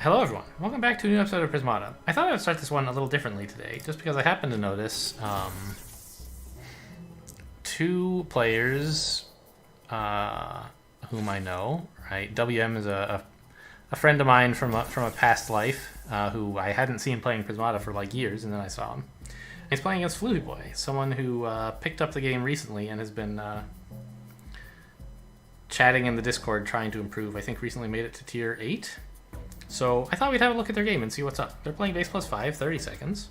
Hello everyone, welcome back to a new episode of Prismata. I thought I would start this one a little differently today, just because I happened to notice two players whom I know, right? WM is a friend of mine from a past life who I hadn't seen playing Prismata for like years, and then I saw him. And he's playing against Floofy Boy, someone who picked up the game recently and has been chatting in the Discord trying to improve. I think recently made it to tier 8. So I thought we'd have a look at their game and see what's up. They're playing base plus 5, 30 seconds.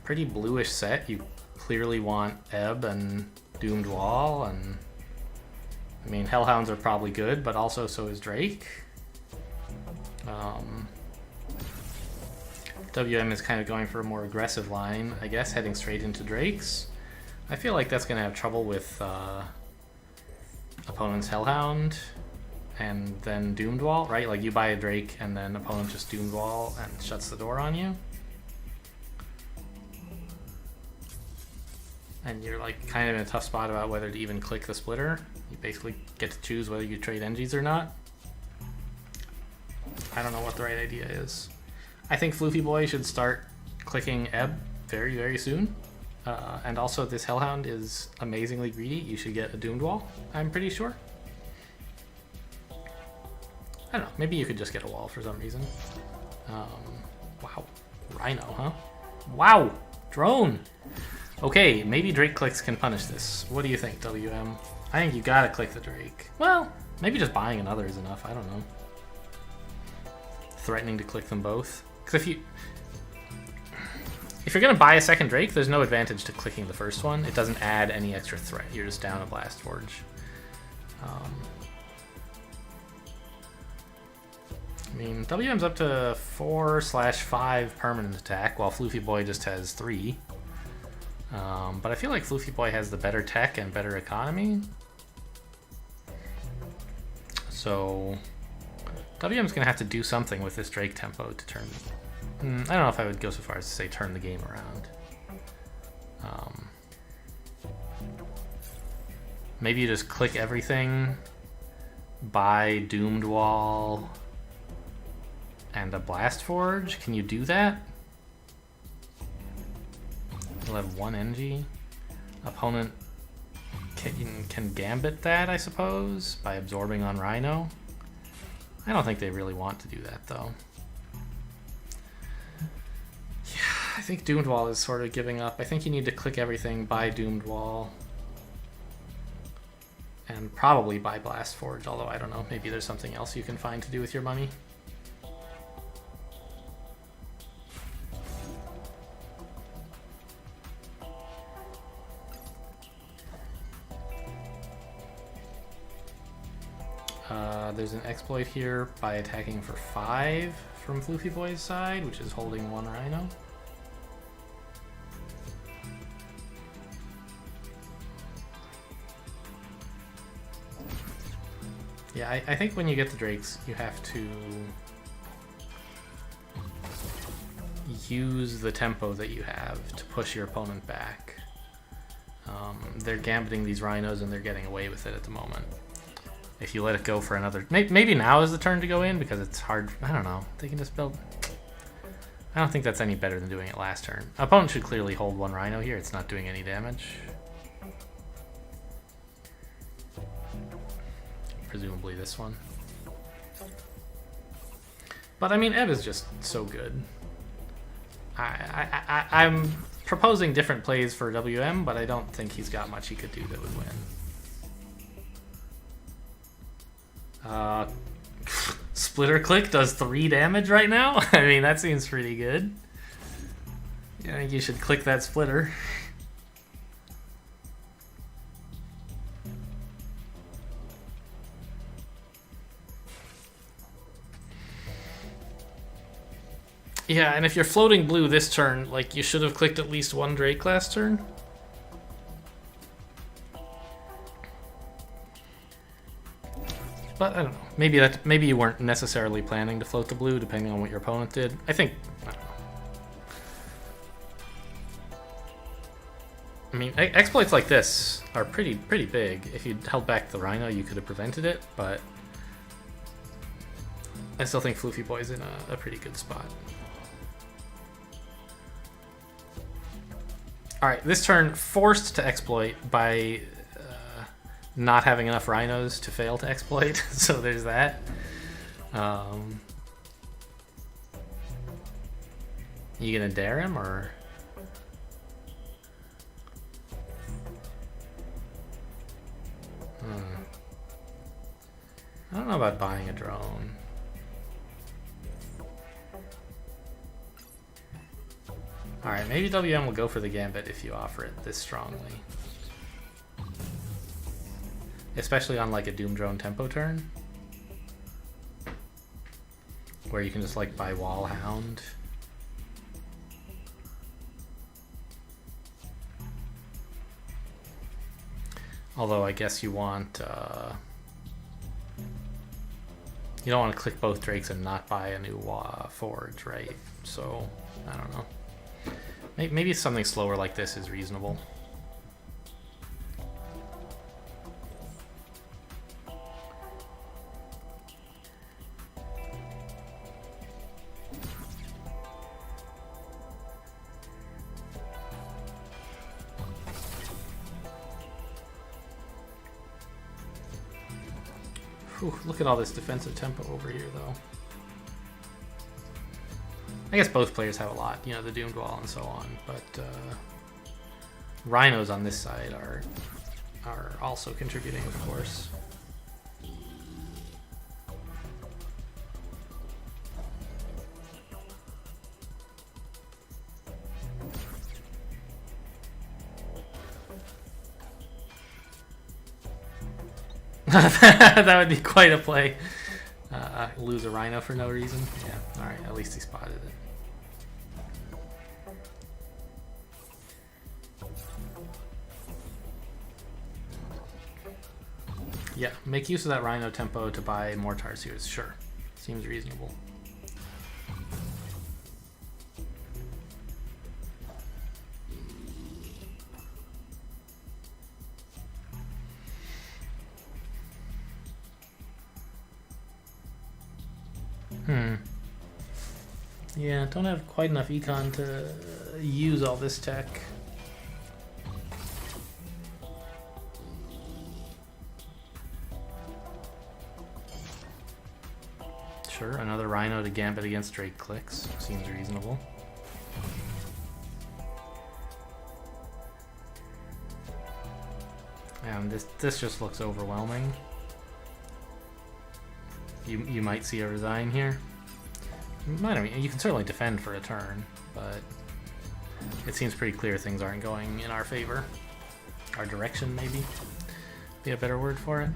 Pretty bluish set. You clearly want Ebb and Doomed Wall, and I mean Hellhounds are probably good, but also so is Drake. WM is kind of going for a more aggressive line, I guess, heading straight into Drakes. I feel like that's going to have trouble with opponent's Hellhound and then Doomed Wall, right? Like you buy a Drake and then opponent just Doomed Wall and shuts the door on you. And you're like kind of in a tough spot about whether to even click the splitter. You basically get to choose whether you trade NGs or not. I don't know what the right idea is. I think Floofy Boy should start clicking Ebb very, very soon. And also this Hellhound is amazingly greedy. You should get a Doomed Wall, I'm pretty sure. I don't know, maybe you could just get a wall for some reason. Wow, Rhino, huh? Wow, drone! Okay, maybe Drake clicks can punish this. What do you think, WM? I think you gotta click the Drake. Well, maybe just buying another is enough, I don't know. Threatening to click them both. Because if you're gonna buy a second Drake, there's no advantage to clicking the first one. It doesn't add any extra threat. You're just down a Blast Forge. I mean, WM's up to 4/5 permanent attack, while Floofy Boy just has 3. But I feel like Floofy Boy has the better tech and better economy. So WM's gonna have to do something with this Drake tempo to turn. I don't know if I would go so far as to say turn the game around. Maybe you just click everything, buy Doomed Wall and a Blast Forge. Can you do that? You'll have 1 NG. Opponent can gambit that, I suppose, by absorbing on Rhino. I don't think they really want to do that, though. I think Doomed Wall is sort of giving up. I think you need to click everything, buy Doomed Wall, and probably buy Blast Forge, although I don't know, maybe there's something else you can find to do with your money. There's an exploit here by attacking for 5 from Floofy Boy's side, which is holding 1 Rhino. Yeah, I think when you get the Drakes, you have to use the tempo that you have to push your opponent back. They're gambiting these Rhinos and they're getting away with it at the moment. If you let it go for another... Maybe now is the turn to go in because it's hard... I don't know. They can just build... I don't think that's any better than doing it last turn. Opponent should clearly hold 1 Rhino here. It's not doing any damage. Presumably this one. But I mean, Ebb is just so good. I'm proposing different plays for WM, but I don't think he's got much he could do that would win. Splitter click does 3 damage right now? I mean, that seems pretty good. I think you should click that splitter. Yeah, and if you're floating blue this turn, like, you should have clicked at least 1 Drake last turn. But I don't know. Maybe you weren't necessarily planning to float the blue, depending on what your opponent did. I don't know. I mean, exploits like this are pretty big. If you'd held back the Rhino, you could have prevented it, but I still think Floofy Boy's in a pretty good spot. Alright, this turn forced to exploit by not having enough rhinos to fail to exploit, so there's that. You gonna dare him, or? I don't know about buying a drone. Alright, maybe WM will go for the Gambit if you offer it this strongly. Especially on like a Doom Drone tempo turn. Where you can just like buy Wall Hound. Although I guess you want... you don't want to click both Drakes and not buy a new Forge, right? So, I don't know. Maybe something slower like this is reasonable. Whew, look at all this defensive tempo over here, though. I guess both players have a lot, you know, the Doomed Wall and so on, but Rhinos on this side are also contributing, of course. That would be quite a play. Lose a Rhino for no reason. Yeah, alright, at least he spotted it. Yeah, make use of that Rhino tempo to buy more Tarsiers, sure. Seems reasonable. Yeah, don't have quite enough econ to use all this tech. Sure, another Rhino to Gambit against Drake clicks. Seems reasonable. And this just looks overwhelming. You might see a resign here. I mean, you can certainly defend for a turn, but it seems pretty clear things aren't going in our favor. Our direction, maybe, be a better word for it.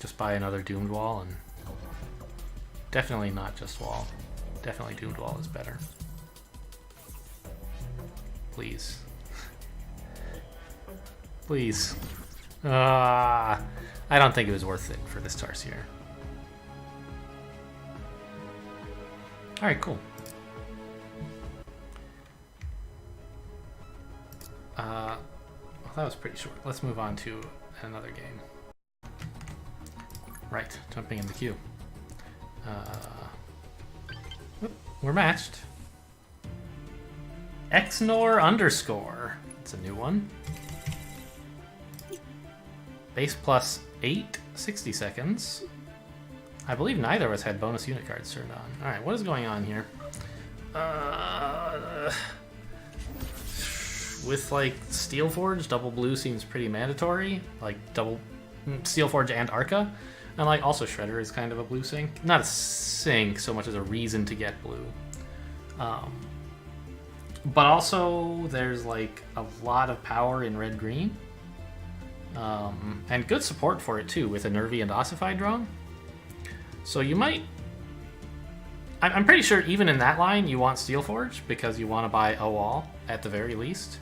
Just buy another Doomed Wall, and definitely not just Wall. Definitely Doomed Wall is better. Please. Please. I don't think it was worth it for this Tarsier. Alright, cool. Well, that was pretty short. Let's move on to another game. Right, jumping in the queue. We're matched. Xnor _ it's a new one. Base plus 8, 60 seconds. I believe neither of us had bonus unit cards turned on. Alright, what is going on here? With like Steelforge, double blue seems pretty mandatory. Like double Steelforge and Arca. And like also Shredder is kind of a blue sink. Not a sink so much as a reason to get blue. But also there's like a lot of power in red-green. And good support for it too with a Nervy and Ossified drone. So you might... I'm pretty sure even in that line you want Steelforge because you want to buy a wall at the very least.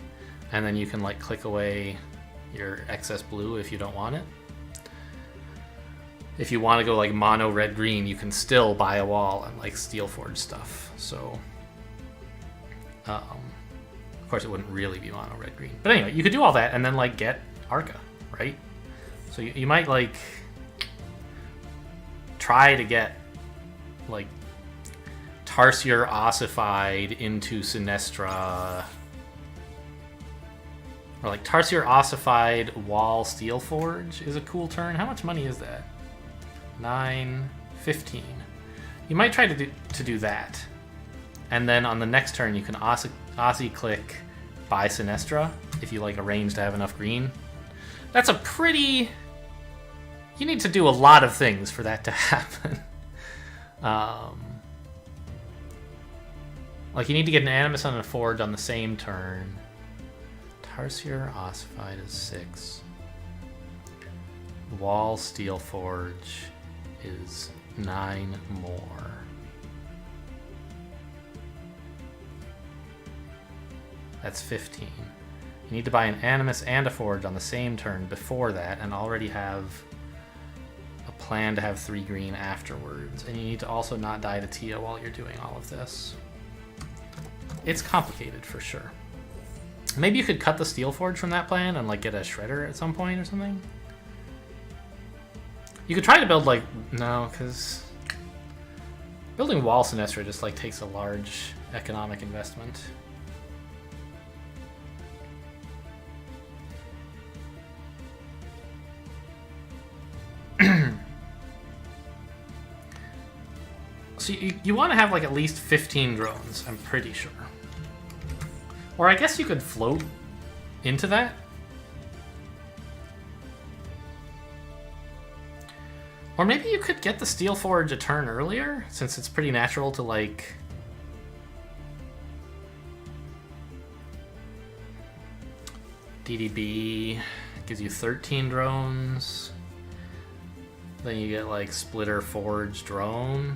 And then you can like click away your excess blue if you don't want it. If you want to go like mono red-green, you can still buy a wall and like Steelforge stuff. So, of course it wouldn't really be mono red-green. But anyway, you could do all that and then like get Arca, right? So you might like... try to get like Tarsier ossified into Sinestra, or like Tarsier ossified Wall Steelforge is a cool turn. How much money is that? 9, 15. You might try to do that, and then on the next turn you can Aussie click buy Sinestra if you like arrange to have enough green. That's a pretty... You need to do a lot of things for that to happen. Like you need to get an Animus and a Forge on the same turn. Tarsier ossified is 6. Wall Steelforge is 9 more. That's 15. You need to buy an Animus and a Forge on the same turn before that and already have a plan to have 3 green afterwards. And you need to also not die to Tia while you're doing all of this. It's complicated for sure. Maybe you could cut the Steelforge from that plan and like get a Shredder at some point or something. You could try to build like... No, because... Building Wall Sinestra just like takes a large economic investment. So you want to have like at least 15 drones, I'm pretty sure. Or I guess you could float into that. Or maybe you could get the Steelforge a turn earlier, since it's pretty natural to like... DDB gives you 13 drones. Then you get like Splitter Forge drone.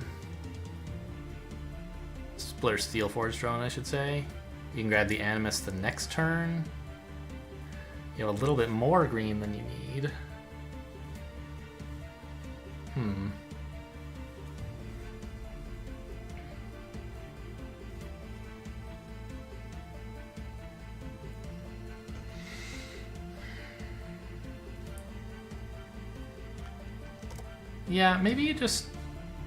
Splitter Steelforge drone, I should say. You can grab the Animus the next turn. You have a little bit more green than you need. Yeah, maybe you just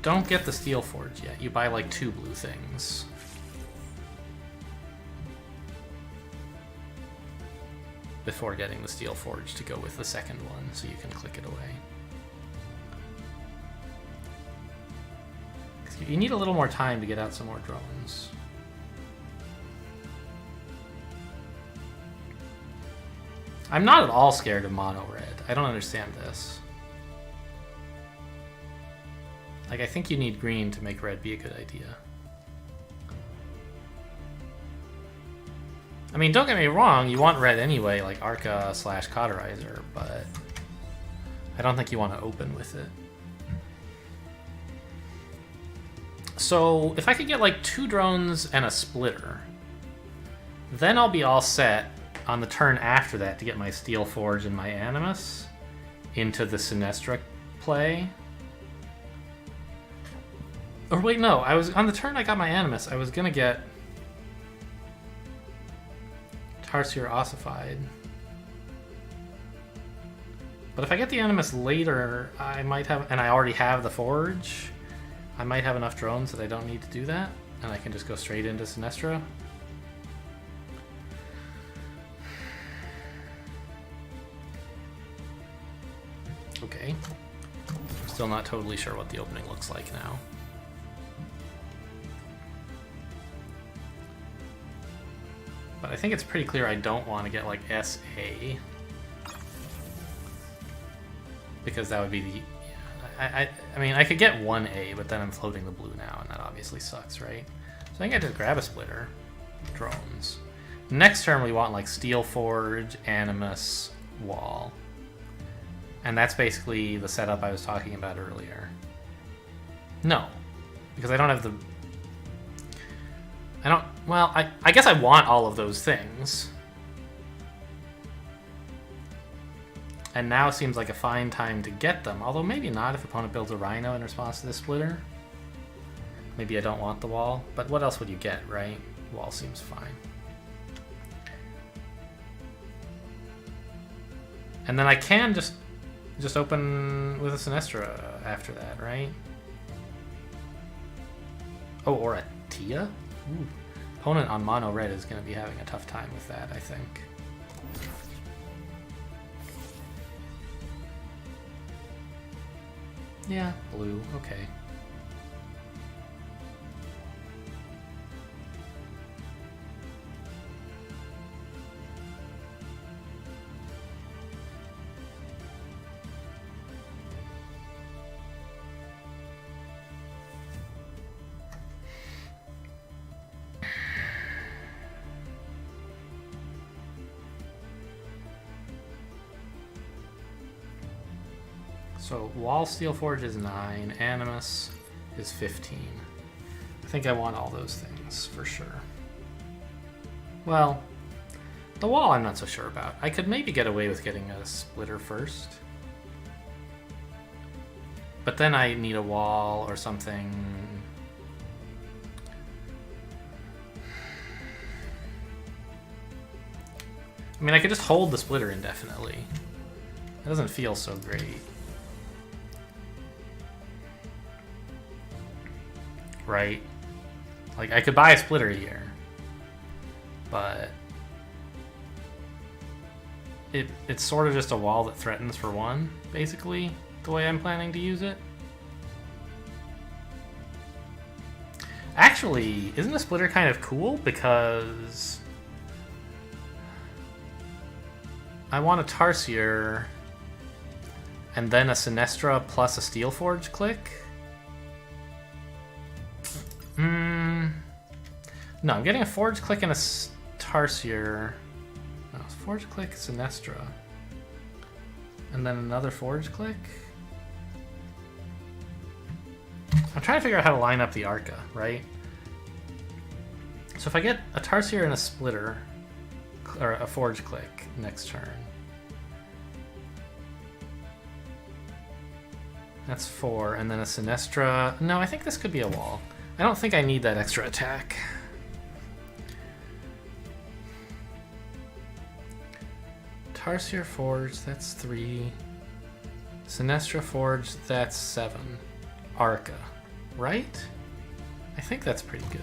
don't get the Steelforge yet. You buy like 2 blue things. Before getting the Steelforge to go with the second one, so you can click it away. You need a little more time to get out some more drones. I'm not at all scared of mono red. I don't understand this. Like, I think you need green to make red be a good idea. I mean, don't get me wrong, you want red anyway, like Arca / Cauterizer, but I don't think you want to open with it. So, if I could get like 2 drones and a splitter, then I'll be all set on the turn after that to get my Steelforge and my Animus into the Sinestra play. Or wait, no, I was on the turn I got my Animus, I was gonna get Tarsier ossified. But if I get the Animus later, I might have, and I already have the Forge, I might have enough drones that I don't need to do that, and I can just go straight into Sinestra. Okay. I'm still not totally sure what the opening looks like now. But I think it's pretty clear I don't want to get like SA. Because that would be the... I mean, I could get 1A, but then I'm floating the blue now, and that obviously sucks, right? So I think I just grab a splitter. Drones. Next turn we want like Steelforge, Animus, Wall. And that's basically the setup I was talking about earlier. No. Because I don't have the... I don't... Well, I guess I want all of those things. And now seems like a fine time to get them. Although maybe not if opponent builds a Rhino in response to this splitter. Maybe I don't want the Wall. But what else would you get, right? Wall seems fine. And then I can just open with a Sinestra after that, right? Oh, or a Tia? Ooh. Opponent on mono red is going to be having a tough time with that, I think. Yeah, blue, okay. So Wall Steel Forge is 9, Animus is 15. I think I want all those things for sure. Well, the wall I'm not so sure about. I could maybe get away with getting a splitter first. But then I need a wall or something. I mean, I could just hold the splitter indefinitely. It doesn't feel so great. Right? Like, I could buy a splitter here, but it's sort of just a wall that threatens for 1, basically, the way I'm planning to use it. Actually, isn't a splitter kind of cool? Because I want a Tarsier and then a Sinestra plus a Steel Forge click. No, I'm getting a Forge click and a Tarsier. No, Forge click, Sinestra. And then another Forge click. I'm trying to figure out how to line up the Arca, right? So if I get a Tarsier and a Splitter, or a Forge click next turn, that's 4, and then a Sinestra. No, I think this could be a wall. I don't think I need that extra attack. Tarsier Forge, that's 3. Sinestra Forge, that's 7. Arca, right? I think that's pretty good.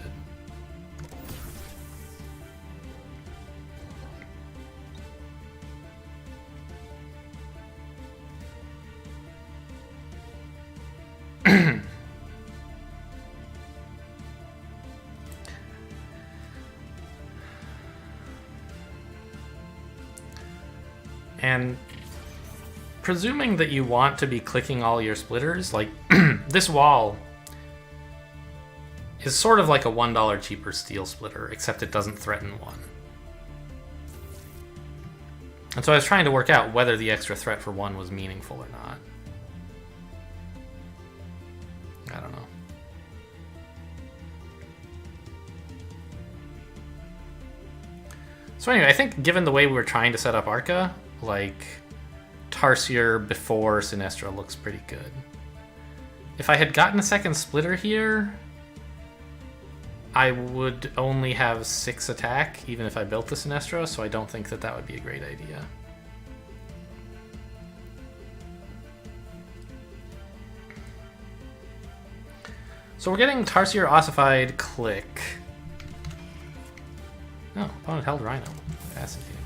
And presuming that you want to be clicking all your splitters, like this wall is sort of like a $1 cheaper steel splitter, except it doesn't threaten 1. And so I was trying to work out whether the extra threat for 1 was meaningful or not. I don't know. So anyway, I think given the way we were trying to set up Arca, like Tarsier before Sinestra looks pretty good. If I had gotten a second splitter here, I would only have 6 attack, even if I built the Sinestra, so I don't think that that would be a great idea. So we're getting Tarsier Ossified click. No, opponent held Rhino. Fascinating.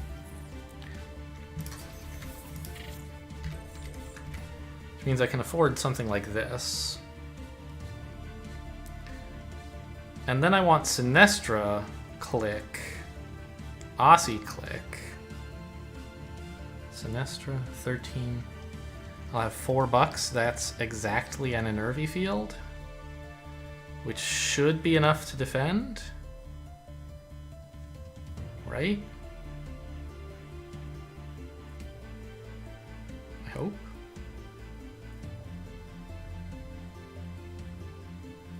Which means I can afford something like this. And then I want Sinestra click, Aussie click. Sinestra, 13. I'll have $4. That's exactly an Enervy field, which should be enough to defend. Right? I hope.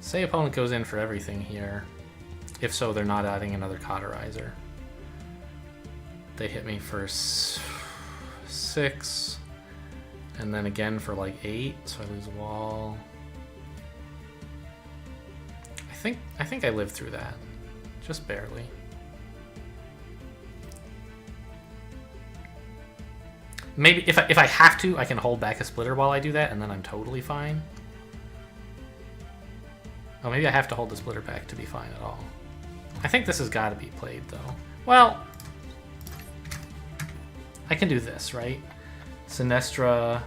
Say opponent goes in for everything here. If so, they're not adding another cauterizer. They hit me for 6, and then again for like 8, so I lose a wall. I think I lived through that, just barely. Maybe if I have to, I can hold back a splitter while I do that, and then I'm totally fine. Oh, maybe I have to hold the splitter back to be fine at all. I think this has got to be played, though. Well, I can do this, right? Sinestra,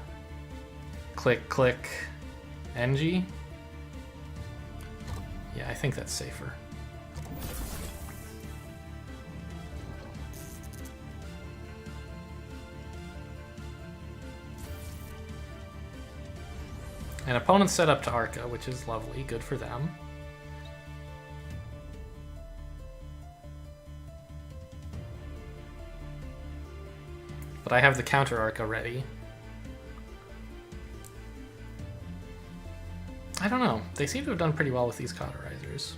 click, click, NG. Yeah, I think that's safer. And opponent's set up to Arca, which is lovely. Good for them. But I have the counter Arca ready. I don't know. They seem to have done pretty well with these cauterizers.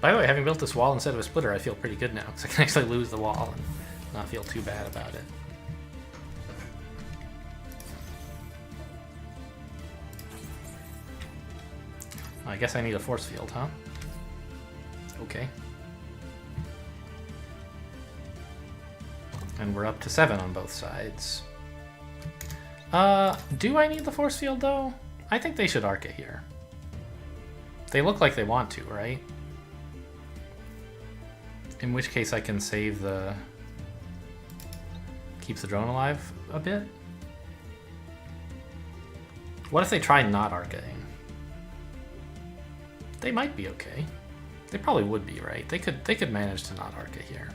By the way, having built this wall instead of a splitter, I feel pretty good now, because I can actually lose the wall and not feel too bad about it. I guess I need a force field, huh? Okay. And we're up to 7 on both sides. Do I need the force field, though? I think they should Arca here. They look like they want to, right? In which case I can save the... keeps the drone alive a bit. What if they try not Arcaing? They might be okay. They probably would be, right? They could manage to not Arca here.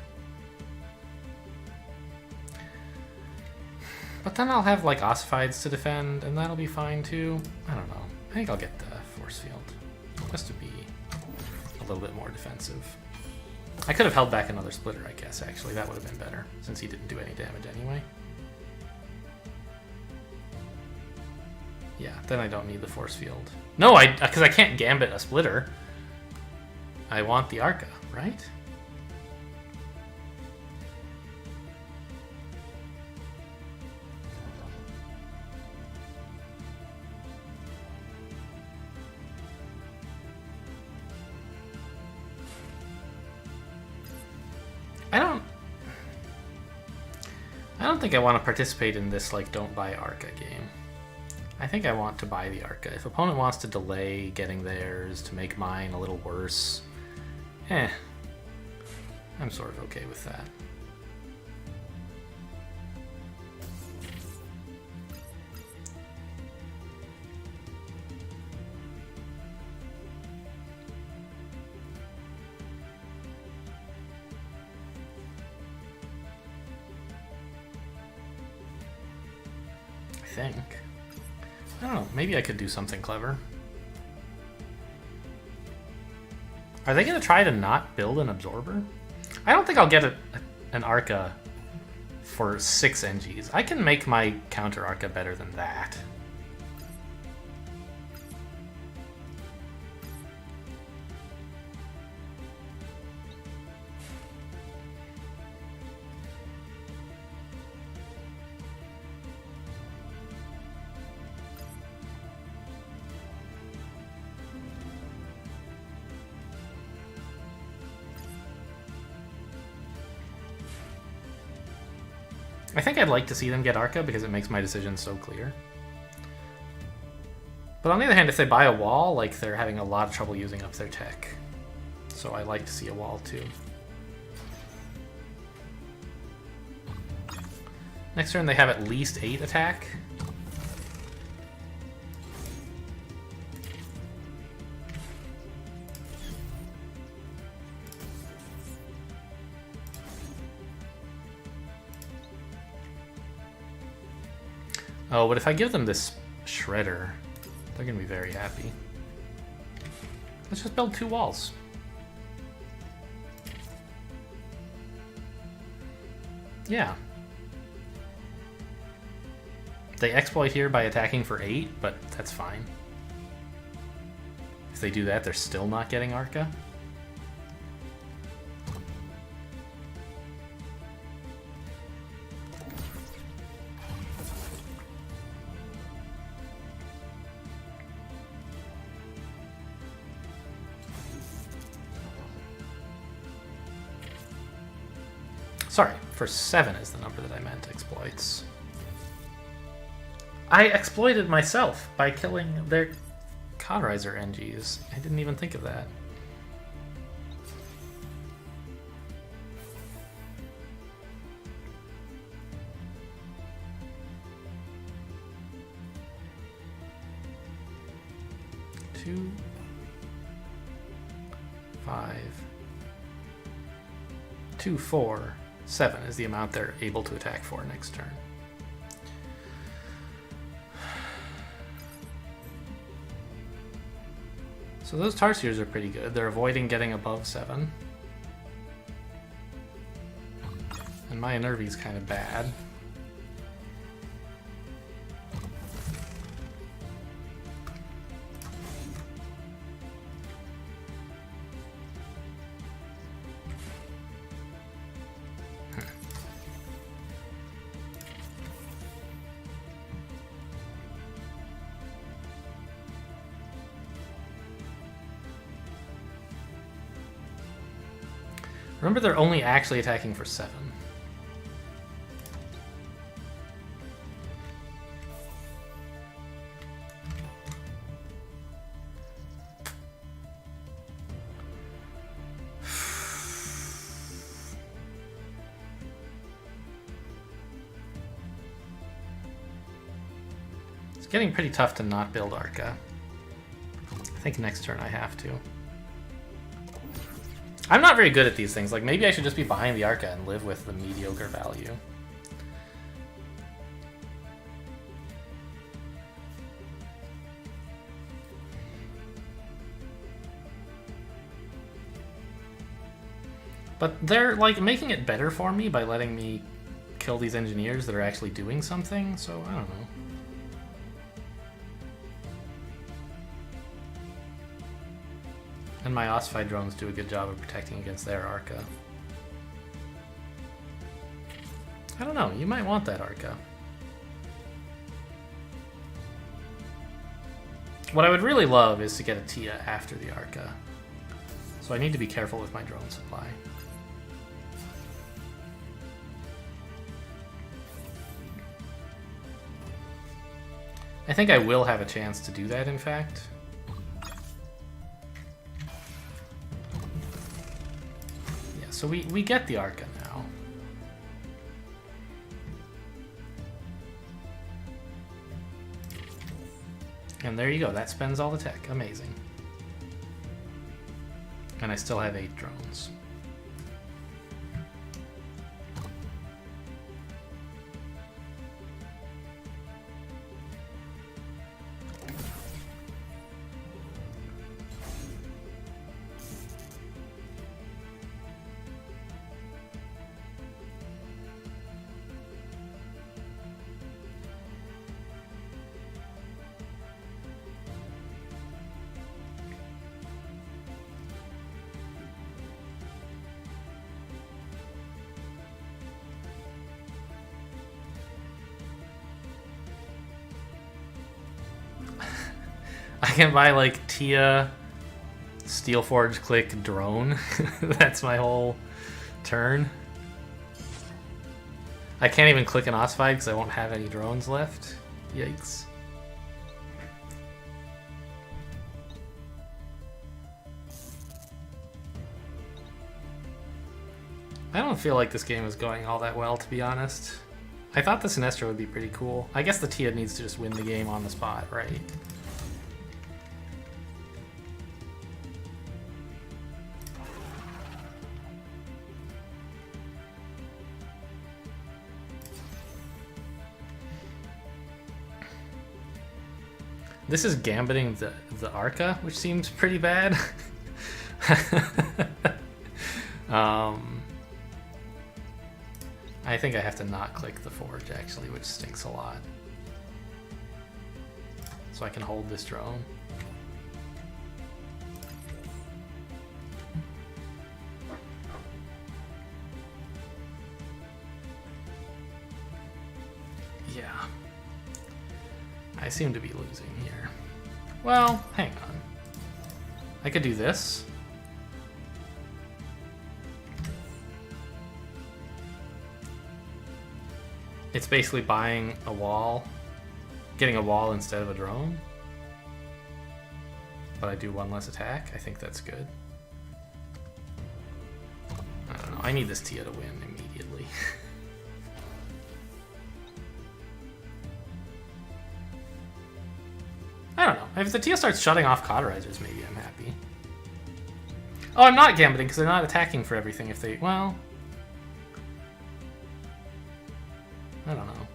But then I'll have like ossifieds to defend, and that'll be fine too. I don't know. I think I'll get the force field, just to be a little bit more defensive. I could have held back another splitter, I guess, actually. That would have been better, since he didn't do any damage anyway. Yeah, then I don't need the force field. No, because I can't gambit a splitter. I want the Arca, right? I don't think I want to participate in this, like, don't buy Arca game. I think I want to buy the Arca. If opponent wants to delay getting theirs to make mine a little worse, I'm sort of okay with that. I think. I don't know, maybe I could do something clever. Are they going to try to not build an absorber? I don't think I'll get an Arca for 6 NGs. I can make my counter Arca better than that. I think I'd like to see them get Arca because it makes my decision so clear. But on the other hand, if they buy a wall, like, they're having a lot of trouble using up their tech. So I like to see a wall too. Next turn they have at least 8 attack. Oh, but if I give them this shredder, they're gonna be very happy. Let's just build 2 walls. Yeah. They exploit here by attacking for 8, but that's fine. If they do that, they're still not getting Arca. Sorry, for 7 is the number that I meant, exploits. I exploited myself by killing their Cauterizer NGs. I didn't even think of that. Two, 5, 2, 4, 7 is the amount they're able to attack for next turn. So those Tarsiers are pretty good. They're avoiding getting above 7. And my Enervy's kind of bad. Remember, they're only actually attacking for 7. It's getting pretty tough to not build Arca. I think next turn I have to. I'm not very good at these things. Like, maybe I should just be buying the Arca and live with the mediocre value. But they're, like, making it better for me by letting me kill these engineers that are actually doing something, so I don't know. And my Ossified drones do a good job of protecting against their Arca. I don't know, you might want that Arca. What I would really love is to get a Tia after the Arca. So I need to be careful with my drone supply. I think I will have a chance to do that, in fact. So we get the Arca now. And there you go, that spends all the tech. Amazing. And I still have 8 drones. I can buy like Tia, Steelforge, click, drone. That's my whole turn. I can't even click an Ossified because I won't have any drones left. Yikes. I don't feel like this game is going all that well, to be honest. I thought the Sinestro would be pretty cool. I guess the Tia needs to just win the game on the spot, right? This is gambiting the Arca, which seems pretty bad. I think I have to not click the Forge, actually, which stinks a lot. so I can hold this drone. Yeah. I seem to be losing here. Well, hang on. I could do this. It's basically buying a wall, getting a wall instead of a drone. But I do one less attack. I think that's good. I don't know. I need this Tia to win immediately. I don't know. If the Tia starts shutting off cauterizers, maybe I'm happy. Oh, I'm not gambiting because they're not attacking for everything if they... Well... I don't know.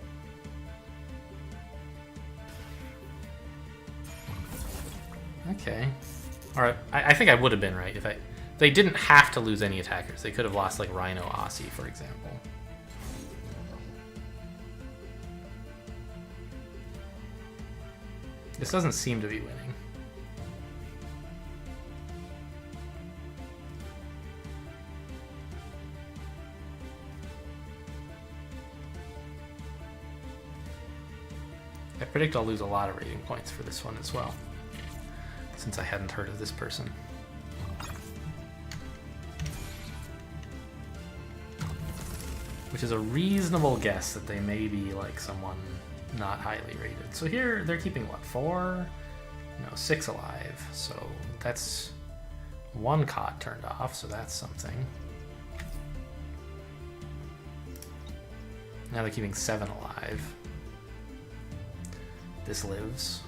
Okay. Alright, I think I would have been right if they didn't have to lose any attackers. They could have lost like Rhino Aussie, for example. This doesn't seem to be winning. I predict I'll lose a lot of rating points for this one as well, since I hadn't heard of this person. Which is a reasonable guess that they may be like someone not highly rated. So here they're keeping what, 4? No, 6 alive. So that's 1 cot turned off, so that's something. Now they're keeping 7 alive. This lives.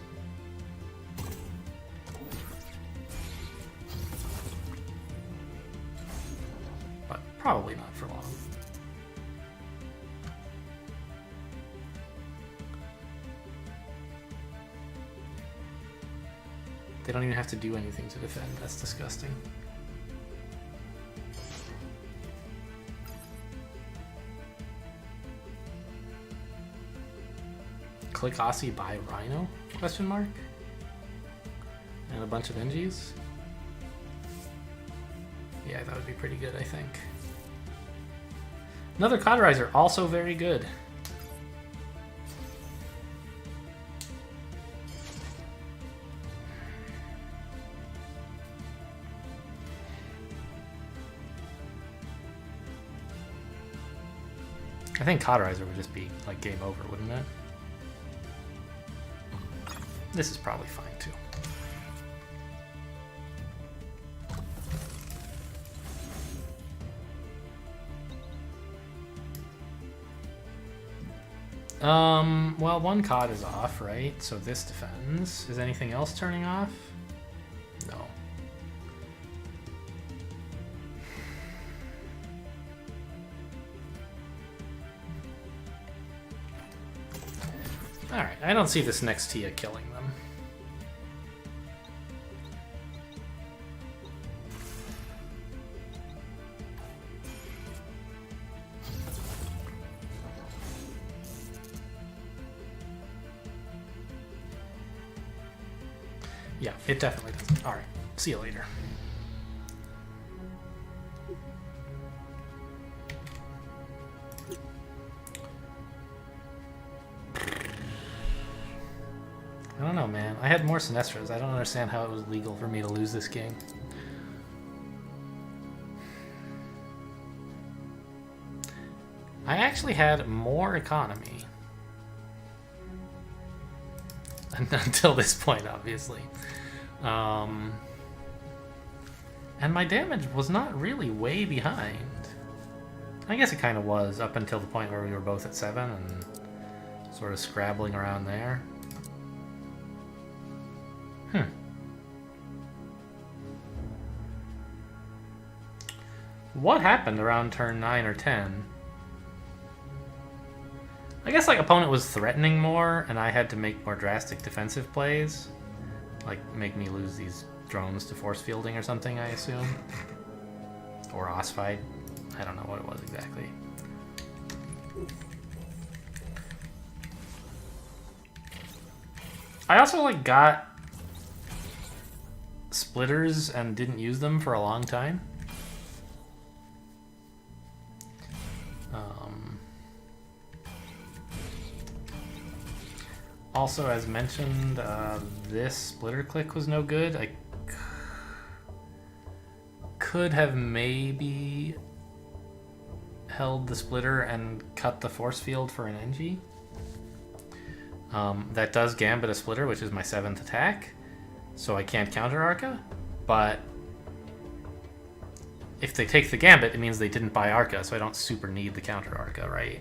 But probably not for long. They don't even have to do anything to defend. That's disgusting. Click Aussie, buy Rhino? Question mark? And a bunch of NGs? Yeah, that would be pretty good, I think. Another cauterizer, also very good. I think cauterizer would just be like game over, wouldn't it? This is probably fine too. Well, 1 cod is off, right? So this defends. Is anything else turning off? No. Alright, I don't see this next Tia killing them. Yeah, it definitely doesn't. Alright, see you later. I don't know, man. I had more Sinestras. I don't understand how it was legal for me to lose this game. I actually had more economy. Until this point, obviously. And my damage was not really way behind. I guess it kind of was, up until the point where we were both at 7 and sort of scrabbling around there. What happened around turn 9 or 10? I guess like opponent was threatening more and I had to make more drastic defensive plays. Like make me lose these drones to force fielding or something, I assume. Or Osfight. I don't know what it was exactly. I also like got splitters and didn't use them for a long time. Also, as mentioned, this splitter click was no good. I could have maybe held the splitter and cut the force field for an NG. That does gambit a splitter, which is my 7th attack, so I can't counter Arca, but if they take the gambit, it means they didn't buy Arca, so I don't super need the counter Arca, right?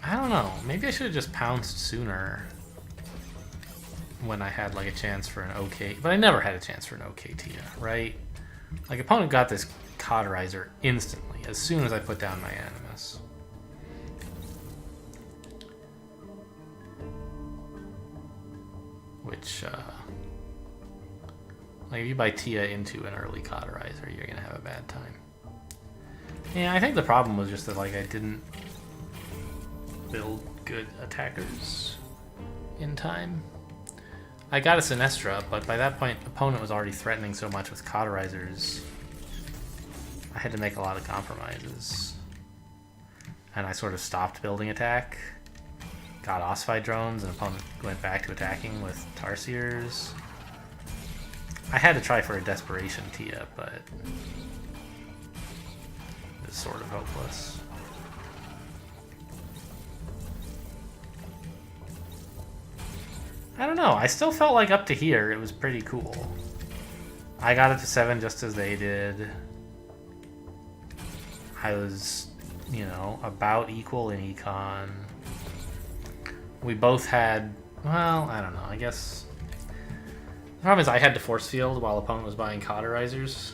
I don't know. Maybe I should have just pounced sooner when I had like a chance for an OK, but I never had a chance for an OK Tia, right? Like, opponent got this cauterizer instantly as soon as I put down my Animus. Which, like, if you buy Tia into an early cauterizer, you're gonna have a bad time. Yeah, I think the problem was just that, like, I didn't build good attackers in time. I got a Sinestra, but by that point, opponent was already threatening so much with cauterizers. I had to make a lot of compromises. And I sort of stopped building attack. Got ossified drones, and opponent went back to attacking with Tarsiers. I had to try for a desperation Tia, but it was sort of hopeless. I don't know, I still felt like up to here it was pretty cool. I got it to 7 just as they did. I was, you know, about equal in econ. We both had, well, I don't know, I guess. The problem is I had to force field while opponent was buying cauterizers.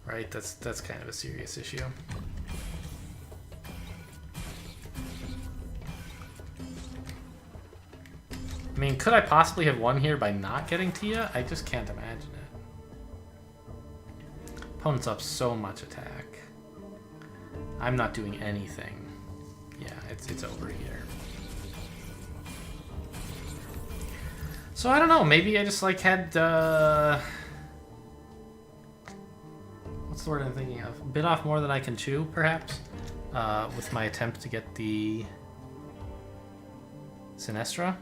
Right, that's kind of a serious issue. I mean, could I possibly have won here by not getting Tia? I just can't imagine it. Opponent's up so much attack. I'm not doing anything. Yeah, it's over here. So I don't know, maybe I just like had what's the word I'm thinking of? Bit off more than I can chew, perhaps, with my attempt to get the Sinestra.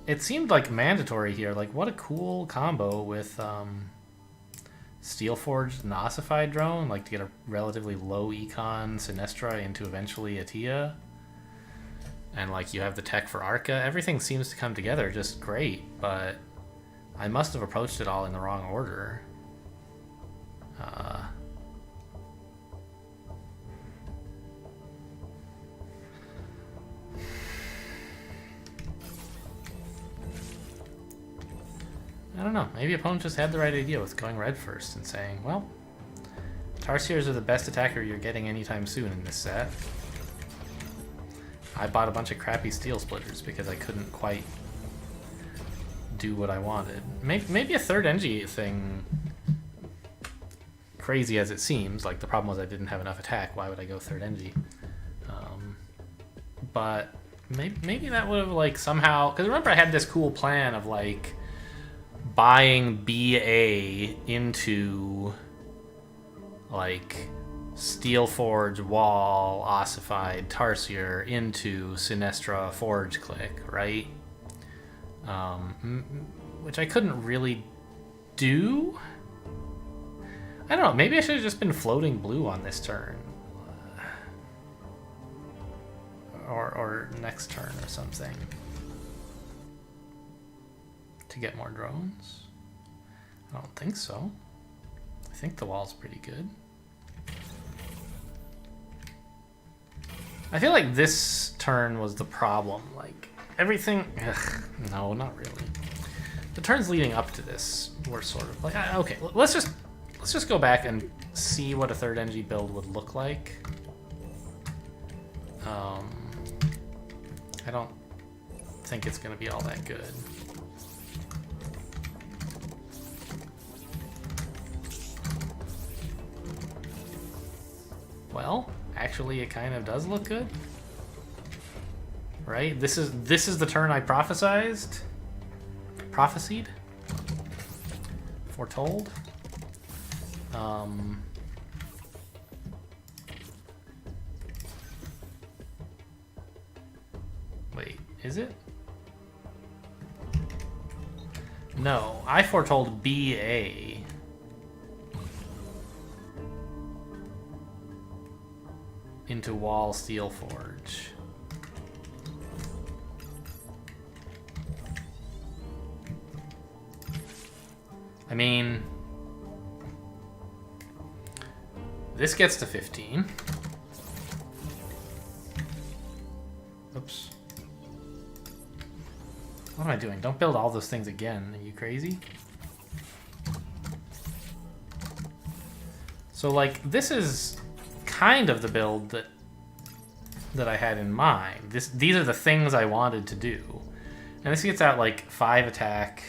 It seemed like mandatory here. Like, what a cool combo with Steelforged and Ossified Drone, like to get a relatively low econ Sinestra into eventually a Tia. And like you have the tech for Arca. Everything seems to come together just great, but I must have approached it all in the wrong order. I don't know, maybe opponent just had the right idea with going red first and saying, well, Tarsiers are the best attacker you're getting anytime soon in this set. I bought a bunch of crappy steel splitters because I couldn't quite do what I wanted. Maybe a third NG thing, crazy as it seems, like the problem was I didn't have enough attack, why would I go third NG? But maybe that would have like somehow, because remember I had this cool plan of like buying BA into like Steelforge, Wall, Ossified, Tarsier into Sinestra, Forge Click, right? Which I couldn't really do. I don't know, maybe I should have just been floating blue on this turn. Or next turn or something. To get more drones? I don't think so. I think the wall's pretty good. I feel like this turn was the problem. Like, everything... Ugh, no, not really. The turns leading up to this were sort of like... Okay, let's just go back and see what a third NG build would look like. I don't think it's going to be all that good. well, actually it kind of does look good. Right? This is the turn I prophesied? Foretold? Wait, is it? No, I foretold BA. Into Wall Steel Forge. I mean, this gets to 15. Oops. What am I doing? Don't build all those things again. Are you crazy? So, like, this is kind of the build that I had in mind. These are the things I wanted to do. And this gets out, like, 5 attack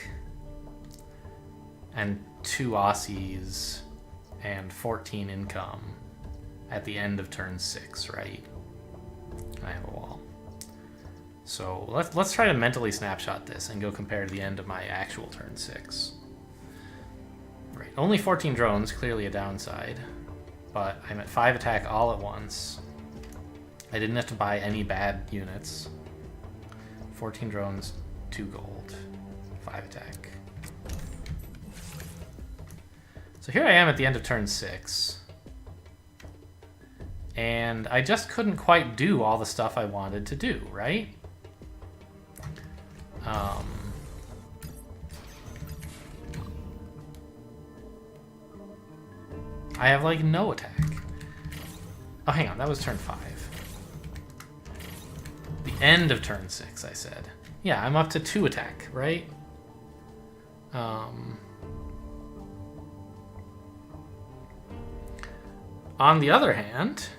and 2 Aussies and 14 income at the end of turn 6, right? I have a wall. So let's try to mentally snapshot this and go compare to the end of my actual turn 6. Right, only 14 drones, clearly a downside, but I'm at 5 attack all at once. I didn't have to buy any bad units. 14 drones, 2 gold, 5 attack. So here I am at the end of turn 6. And I just couldn't quite do all the stuff I wanted to do, right? I have, like, no attack. Oh, hang on, that was turn 5. The end of turn 6, I said. Yeah, I'm up to 2 attack, right? On the other hand,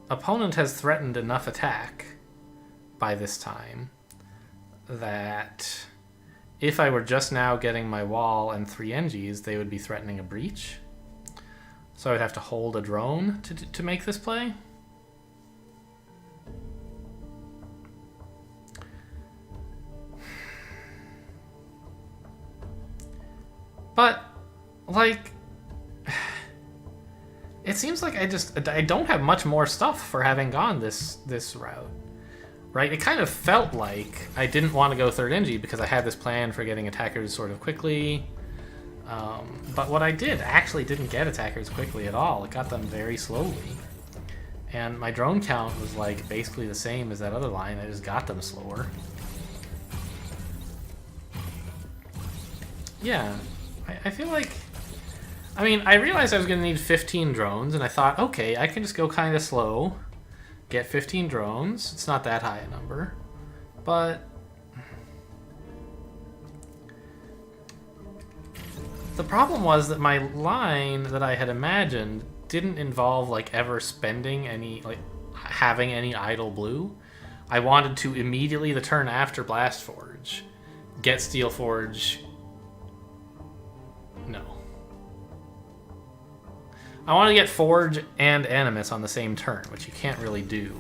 opponent has threatened enough attack by this time that if I were just now getting my wall and 3 NGs, they would be threatening a breach. So I would have to hold a drone to make this play. But, like, it seems like I don't have much more stuff for having gone this route, right? It kind of felt like I didn't want to go 3rd NG because I had this plan for getting attackers sort of quickly. But what I did actually didn't get attackers quickly at all. It got them very slowly. And my drone count was, like, basically the same as that other line. I just got them slower. Yeah, I feel like... I mean, I realized I was going to need 15 drones, and I thought, okay, I can just go kind of slow, get 15 drones. It's not that high a number, but the problem was that my line that I had imagined didn't involve, like, ever spending any, like, having any idle blue. I wanted to immediately, the turn after Blast Forge, get Steel Forge. No. I want to get Forge and Animus on the same turn, which you can't really do.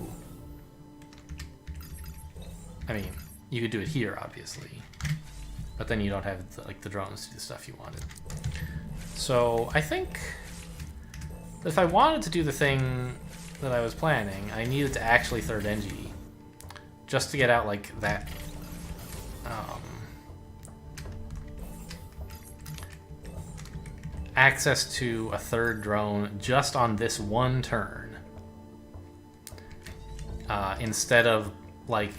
I mean, you could do it here, obviously. But then you don't have, the drones to do the stuff you wanted. So, I think that if I wanted to do the thing that I was planning, I needed to actually 3rd NG. Just to get out, like, that... access to a 3rd drone just on this one turn. Instead of, like,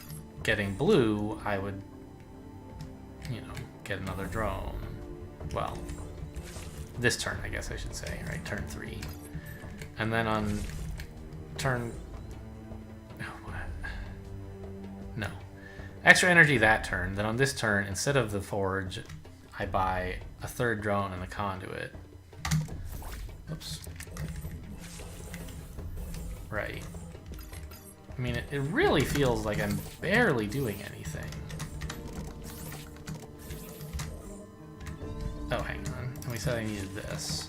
getting blue, I would, you know, get another drone. Well, this turn, I guess I should say, right? Turn 3. And then on turn... No. Extra energy that turn. Then on this turn, instead of the Forge, I buy a 3rd drone and a conduit. Oops. Right. I mean, it really feels like I'm barely doing anything. Oh, hang on. We said I needed this.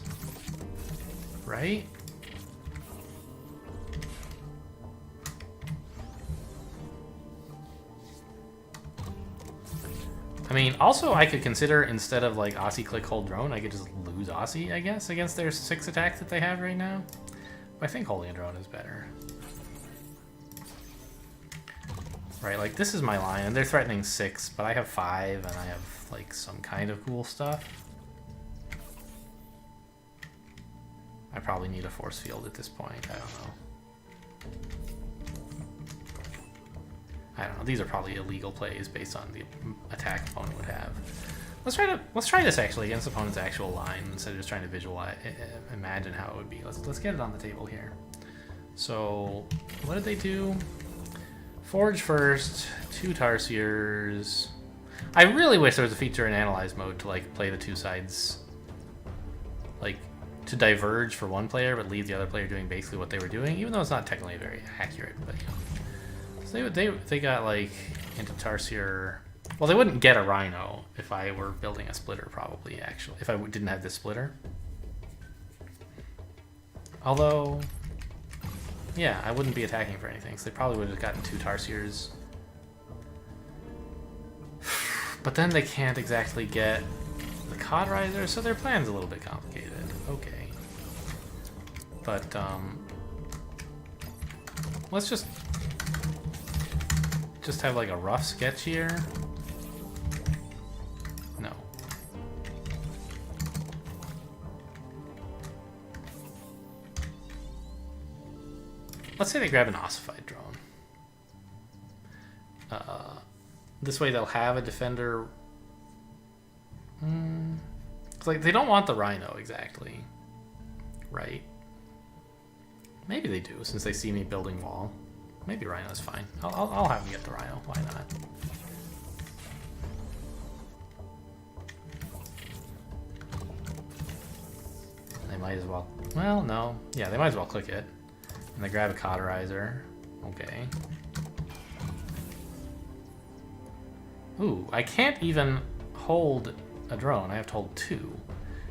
right? I mean, also I could consider, instead of like Aussie click hold drone, I could just lose Aussie, I guess, against their 6 attack that they have right now. But I think holding a drone is better. Right, like this is my line, and they're threatening 6, but I have 5, and I have like some kind of cool stuff. I probably need a force field at this point, I don't know. These are probably illegal plays based on the attack opponent would have. Let's try this actually against opponent's actual line instead of just trying to visualize, imagine how it would be. Let's get it on the table here. So what did they do? Forge first, 2 Tarsiers. I really wish there was a feature in Analyze mode to like play the 2 sides, like to diverge for one player but leave the other player doing basically what they were doing, even though it's not technically very accurate. But you know. So they got like into Tarsier. Well, they wouldn't get a Rhino if I were building a splitter, probably, actually, if I didn't have this splitter. Although, yeah, I wouldn't be attacking for anything, so they probably would have gotten 2 Tarsiers. But then they can't exactly get the Cauterizer, so their plan's a little bit complicated. Okay. But, let's just have like a rough sketch here. No. Let's say they grab an ossified drone. This way they'll have a defender. It's like they don't want the Rhino exactly, right? Maybe they do, since they see me building wall. Maybe Rhino's fine. I'll have them get the Rhino. Why not? They might as well. Well, no. Yeah, they might as well click it. And they grab a Cauterizer. Okay. Ooh, I can't even hold a drone. I have to hold 2.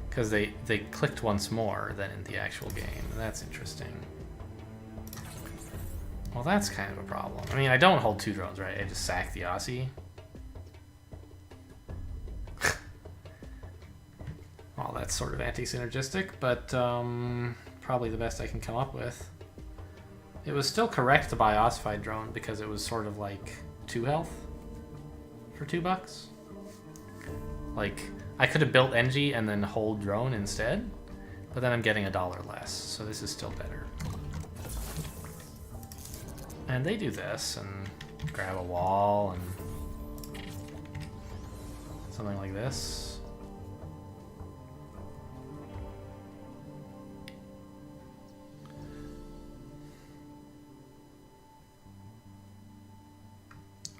Because they clicked once more than in the actual game. That's interesting. Well, that's kind of a problem. I mean, I don't hold 2 drones, right? I just sack the Aussie. Well, that's sort of anti-synergistic, but probably the best I can come up with. It was still correct to buy ossified drone because it was sort of like 2 health for $2. Like, I could have built Engie and then hold drone instead, but then I'm getting $1 less, so this is still better. And they do this and grab a wall and something like this.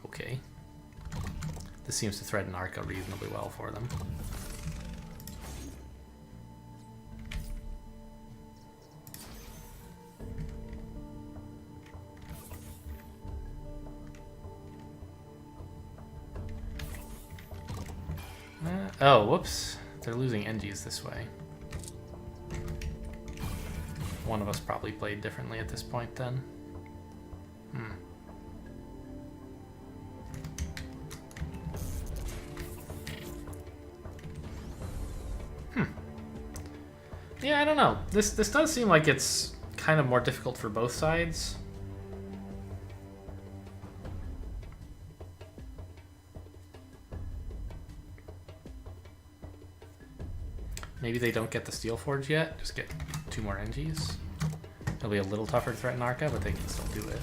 Okay. This seems to threaten Arca reasonably well for them. Oh, whoops. They're losing Engies this way. One of us probably played differently at this point then. Yeah, I don't know. This does seem like it's kind of more difficult for both sides. Maybe they don't get the Steel Forge yet. Just get 2 more Engies. It'll be a little tougher to threaten Arca, but they can still do it.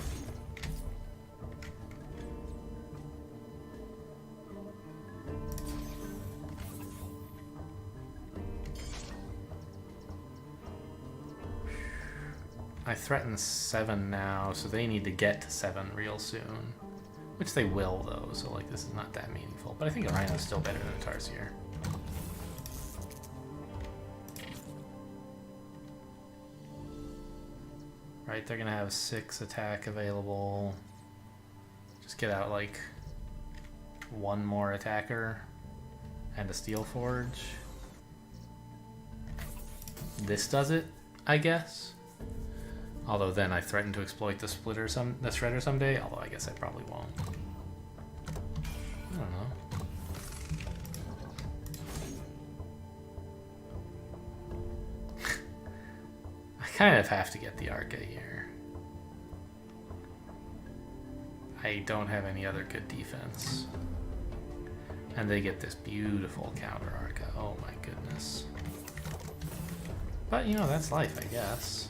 I threaten 7 now, so they need to get to 7 real soon. Which they will, though, so like this is not that meaningful. But I think a Rhino is still better than a Tarsier. Right, they're gonna have 6 attack available. Just get out like 1 more attacker and a Steel Forge. This does it. I guess. Although then I threaten to exploit the shredder someday. Although I guess I probably won't. I don't know. I kind of have to get the Arca here. I don't have any other good defense. And they get this beautiful counter Arca. Oh my goodness. But, you know, that's life, I guess.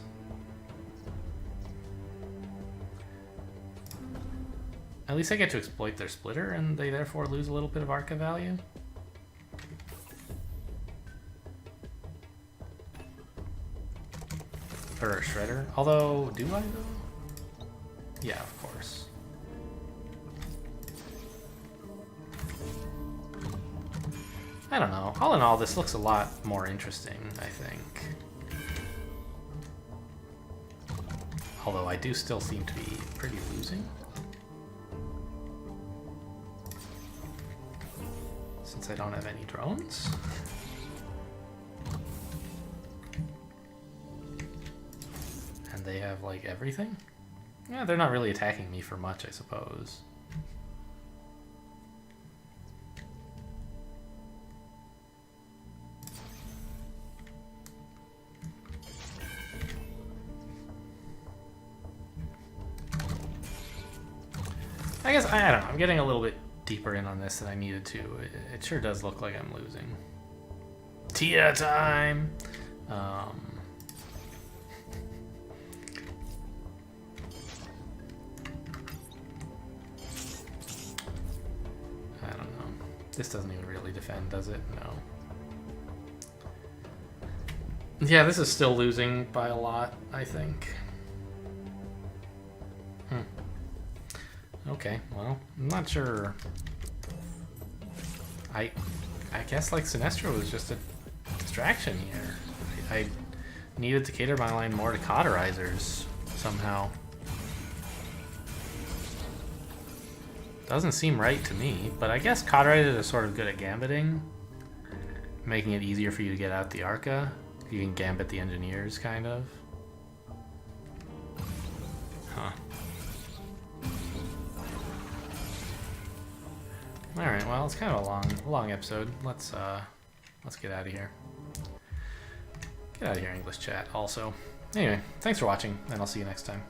At least I get to exploit their splitter, and they therefore lose a little bit of Arca value. Or a shredder. Although, do I though? Yeah, of course. I don't know. All in all, this looks a lot more interesting, I think. Although I do still seem to be pretty losing. Since I don't have any drones. And they have, like, everything? Yeah, they're not really attacking me for much, I suppose. I guess, I don't know, I'm getting a little bit deeper in on this than I needed to. It sure does look like I'm losing. Tia time! I don't know. This doesn't even really defend, does it? No. Yeah, this is still losing by a lot, I think. Okay, well, I'm not sure. I guess like Sinestro was just a distraction here. I needed to cater my line more to cauterizers somehow. Doesn't seem right to me, but I guess cauterizers are sort of good at gambiting, making it easier for you to get out the Arca. You can gambit the engineers, kind of. Huh. All right, well, it's kind of a long episode. Let's get out of here. Get out of here, English chat. Also, anyway, thanks for watching, and I'll see you next time.